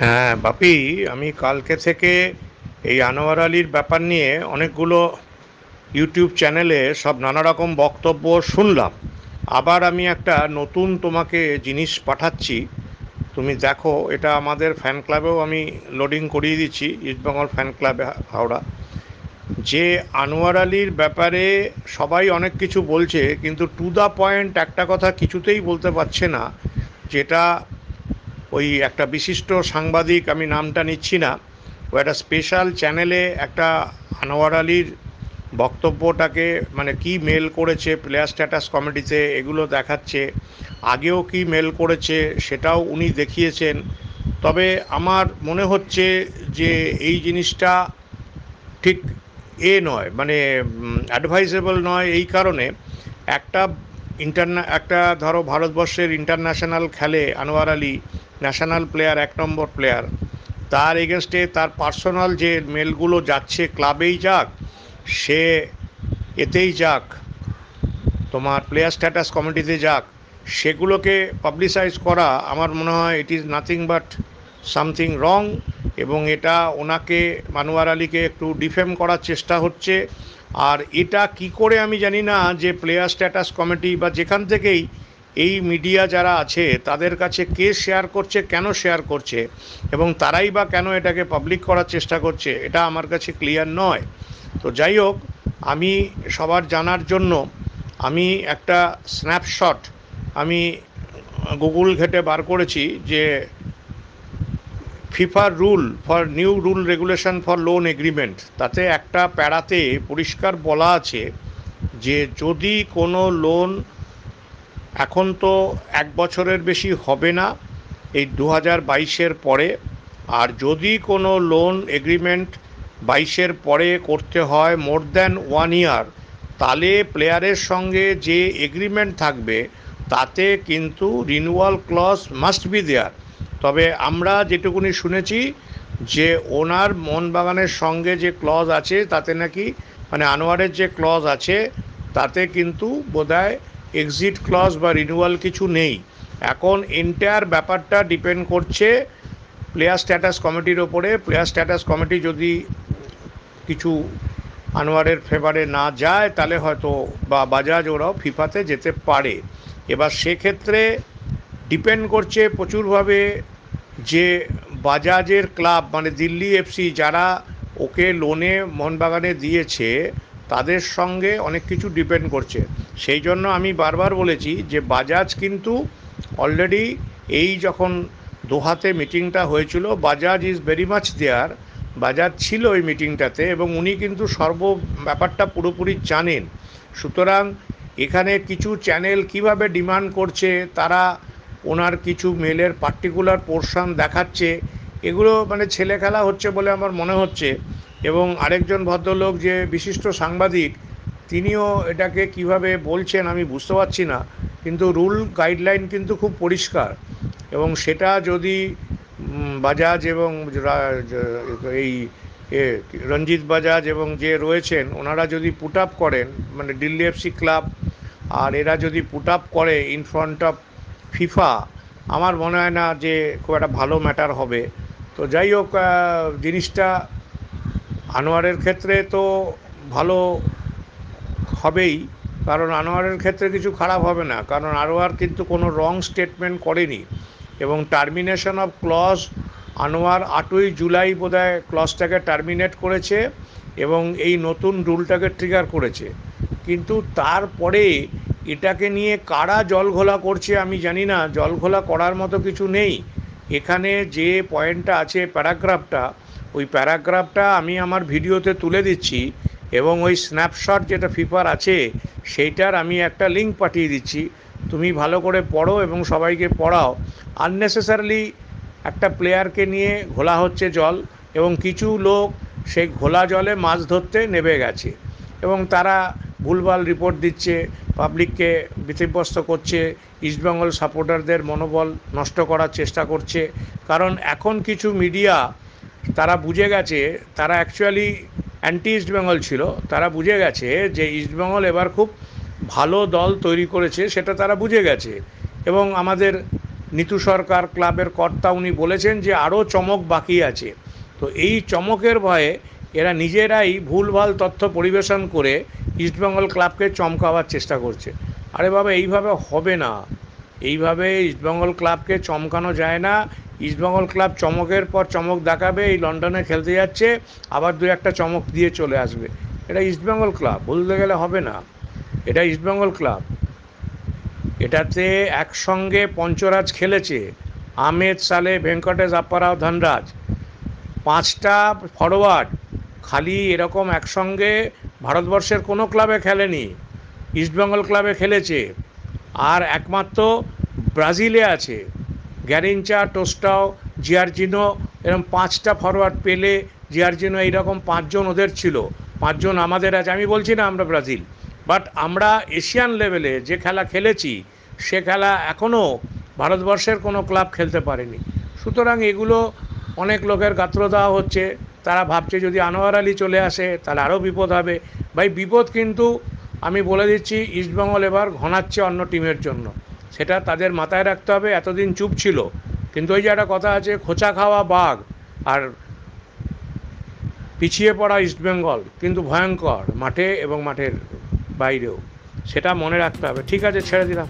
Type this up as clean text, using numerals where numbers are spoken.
হ্যাঁ বাপি, আমি কালকে থেকে এই আনোয়ার আলীর ব্যাপার নিয়ে অনেকগুলো ইউটিউব চ্যানেলে সব নানা রকম বক্তব্য শুনলাম। আবার আমি একটা নতুন তোমাকে জিনিস পাঠাচ্ছি, তুমি দেখো। এটা আমাদের ফ্যান ক্লাবেও আমি লোডিং করিয়ে দিচ্ছি, ইস্টবেঙ্গল ফ্যান ক্লাবে হাওড়া। যে আনোয়ার আলীর ব্যাপারে সবাই অনেক কিছু বলছে, কিন্তু টু দ্য পয়েন্ট একটা কথা কিছুতেই বলতে পারছে না। যেটা ওই একটা বিশিষ্ট সাংবাদিক, আমি নামটা নিচ্ছি না, ও একটা স্পেশাল চ্যানেলে একটা আনোয়ার আলীর বক্তব্যটাকে মানে কি মেল করেছে প্লেয়ার স্ট্যাটাস কমিটিতে এগুলো দেখাচ্ছে। আগেও কি মেল করেছে সেটাও উনি দেখিয়েছেন। তবে আমার মনে হচ্ছে যে এই জিনিসটা ঠিক নয়, মানে অ্যাডভাইজেবল নয়। এই কারণে একটা একটা ধরো ভারতবর্ষের ইন্টারন্যাশনাল খেলে আনোয়ার আলী, ন্যাশনাল প্লেয়ার, 1 নম্বর প্লেয়ার। তার এগেনস্টে তার পার্সোনাল যে মেলগুলো যাচ্ছে, ক্লাবেই যাক, সে এতেই যাক, তোমার প্লেয়ার স্ট্যাটাস কমিটিতে যাক, সেগুলোকে পাবলিসাইজ করা আমার মনে হয় it is nothing but something wrong. এবং এটা ওনাকে, মানোয়ার আলীকে একটু ডিফেম করার চেষ্টা হচ্ছে। আর এটা কি করে আমি জানি না যে প্লেয়ার স্ট্যাটাস কমিটি বা যেখান থেকেই এই মিডিয়া যারা আছে তাদের কাছে কে শেয়ার করছে, কেন শেয়ার করছে, এবং তারাই বা কেন এটাকে পাবলিক করার চেষ্টা করছে, এটা আমার কাছে ক্লিয়ার নয়। তো যাই হোক, আমি সবার জানার জন্য আমি একটা স্ন্যাপশট আমি গুগল ঘেটে বার করেছি যে ফিফার rule for new rule regulation for loan agreement, তাতে একটা প্যারাতে পরিষ্কার বলা আছে যে যদি কোনো লোন, এখন তো 1 বছরের বেশি হবে না এই 2022-এর পরে, আর যদি কোনো লোন এগ্রিমেন্ট 22-এর পরে করতে হয় মোর দ্যান 1 ইয়ার, তাহলে প্লেয়ারের সঙ্গে যে এগ্রিমেন্ট থাকবে তাতে কিন্তু renewal clause must be there. তবে আমরা যেটুকুনি শুনেছি যে ওনার মোহনবাগানের সঙ্গে যে ক্লজ আছে তাতে নাকি, মানে আনোয়ারের যে ক্লজ আছে তাতে কিন্তু বোধহয় এক্সিট ক্লজ বা রিনিউয়াল কিছু নেই। এখন এন্টায়ার ব্যাপারটা ডিপেন্ড করছে প্লেয়ার স্ট্যাটাস কমিটির ওপরে। প্লেয়ার স্ট্যাটাস কমিটি যদি কিছু আনোয়ারের ফেভারে না যায় তাহলে হয়তো বা বাজাজ ওরাও ফিফাতে যেতে পারে। এবার সেক্ষেত্রে ডিপেন্ড করছে প্রচুরভাবে যে বাজাজের ক্লাব মানে দিল্লি এফসি যারা ওকে লোনে মোহনবাগানে দিয়েছে, তাদের সঙ্গে অনেক কিছু ডিপেন্ড করছে। সেই জন্য আমি বারবার বলেছি যে বাজাজ কিন্তু অলরেডি, এই যখন দোহাতে মিটিংটা হয়েছিল, Bajaj is very much there, Bajaj ছিল ওই মিটিংটাতে, এবং উনি কিন্তু ব্যাপারটা পুরোপুরি জানেন। সুতরাং এখানে কিছু চ্যানেল কিভাবে ডিমান্ড করছে, তারা ওনার কিছু মেলের পার্টিকুলার পোর্শন দেখাচ্ছে, এগুলো মানে ছেলে খেলা হচ্ছে বলে আমার মনে হচ্ছে। এবং আরেকজন ভদ্রলোক যে বিশিষ্ট সাংবাদিক, তিনিও এটাকে কিভাবে বলছেন আমি বুঝতে পারছি না। কিন্তু রুল গাইডলাইন কিন্তু খুব পরিষ্কার, এবং সেটা যদি বাজাজ এবং এই রঞ্জিত বাজাজ এবং যে রয়েছেন ওনারা যদি পুট আপ করেন, মানে দিল্লি এফসি ক্লাব আর এরা যদি পুট আপ করে ইন ফ্রন্ট অফ ফিফা, আমার মনে হয় না যে খুব একটা ভালো ম্যাটার হবে। তো যাই হোক, জিনিসটা আনোয়ারের ক্ষেত্রে তো ভালো হবেই, কারণ আনোয়ারের ক্ষেত্রে কিছু খারাপ হবে না, কারণ আনোয়ার কিন্তু কোনো রং স্টেটমেন্ট করেনি। এবং টার্মিনেশন অফ ক্লজ, আনোয়ার 8ই জুলাই বোধহয় ক্লজটাকে টার্মিনেট করেছে এবং এই নতুন রুলটাকে ট্রিগার করেছে। কিন্তু তারপরে এটাকে নিয়ে কারা জলঘোলা করছে আমি জানি না, জলঘোলা করার মতো কিছু নেই। এখানে যে পয়েন্টটা আছে, প্যারাগ্রাফটা, ওই প্যারাগ্রাফটা আমি আমার ভিডিওতে তুলে দিচ্ছি, এবং ওই স্ন্যাপশট যেটা ফিফার আছে সেইটার আমি একটা লিঙ্ক পাঠিয়ে দিচ্ছি। তুমি ভালো করে পড়ো এবং সবাইকে পড়াও। আননেসেসারিলি একটা প্লেয়ারকে নিয়ে ঘোলা হচ্ছে জল, এবং কিছু লোক সেই ঘোলা জলে মাছ ধরতে নেমে গেছে, এবং তারা ভুলভাল রিপোর্ট দিচ্ছে, পাবলিককে বিধিগ্রস্ত করছে, ইস্টবেঙ্গল সাপোর্টারদের মনোবল নষ্ট করার চেষ্টা করছে। কারণ এখন কিছু মিডিয়া তারা বুঝে গেছে, তারা অ্যাকচুয়ালি অ্যান্টি ইস্টবেঙ্গল ছিল, তারা বুঝে গেছে যে ইস্টবেঙ্গল এবার খুব ভালো দল তৈরি করেছে, সেটা তারা বুঝে গেছে। এবং আমাদের নিতু সরকার ক্লাবের কর্তা, উনি বলেছেন যে আরও চমক বাকি আছে। তো এই চমকের ভয়ে এরা নিজেরাই ভুলভাল তথ্য পরিবেশন করে ইস্টবেঙ্গল ক্লাবকে চমকাবার চেষ্টা করছে। আরে বাবা, এইভাবে হবে না, এইভাবে ইস্টবেঙ্গল ক্লাবকে চমকানো যায় না। ইস্টবেঙ্গল ক্লাব চমকের পর চমক দেখাবে, এই লন্ডনে খেলতে যাচ্ছে, আবার দু একটা চমক দিয়ে চলে আসবে। এটা ইস্টবেঙ্গল ক্লাব, বলতে গেলে হবে না, এটা ইস্টবেঙ্গল ক্লাব। এটাতে একসঙ্গে পঞ্চরাজ খেলেছে, আহমেদ, সালে, ভেঙ্কটেশ, আপ্পারাও, ধনরাজ, পাঁচটা ফরওয়ার্ড। খালি এরকম একসঙ্গে ভারতবর্ষের কোনো ক্লাবে খেলেনি, ইস্টবেঙ্গল ক্লাবে খেলেছে। আর একমাত্র ব্রাজিলে আছে গ্যারিনচা, টোস্টাও, জিয়ার্জিনো, এরকম পাঁচটা ফরওয়ার্ড পেলে, জিয়ার্জিনো, এইরকম পাঁচজন ওদের ছিল, পাঁচজন আমাদের আছে। আমি বলছি না আমরা ব্রাজিল, বাট আমরা এশিয়ান লেভেলে যে খেলা খেলেছি সে খেলা এখনও ভারতবর্ষের কোনো ক্লাব খেলতে পারেনি। সুতরাং এগুলো অনেক লোকের গাত্রদাহ হচ্ছে, তারা ভাবছে যদি আনোয়ার আলী চলে আসে তাহলে আরও বিপদ হবে। ভাই, বিপদ কিন্তু আমি বলে দিচ্ছি, ইস্টবেঙ্গল এবার ঘনাচ্ছে অন্য টিমের জন্য, সেটা তাদের মাথায় রাখতে হবে। এতদিন চুপ ছিল, কিন্তু ওই যে একটা কথা আছে, খোঁচা খাওয়া বাঘ আর পিছিয়ে পড়া ইস্টবেঙ্গল কিন্তু ভয়ঙ্কর মাঠে এবং মাঠের বাইরেও, সেটা মনে রাখতে হবে। ঠিক আছে, ছেড়ে দিলাম।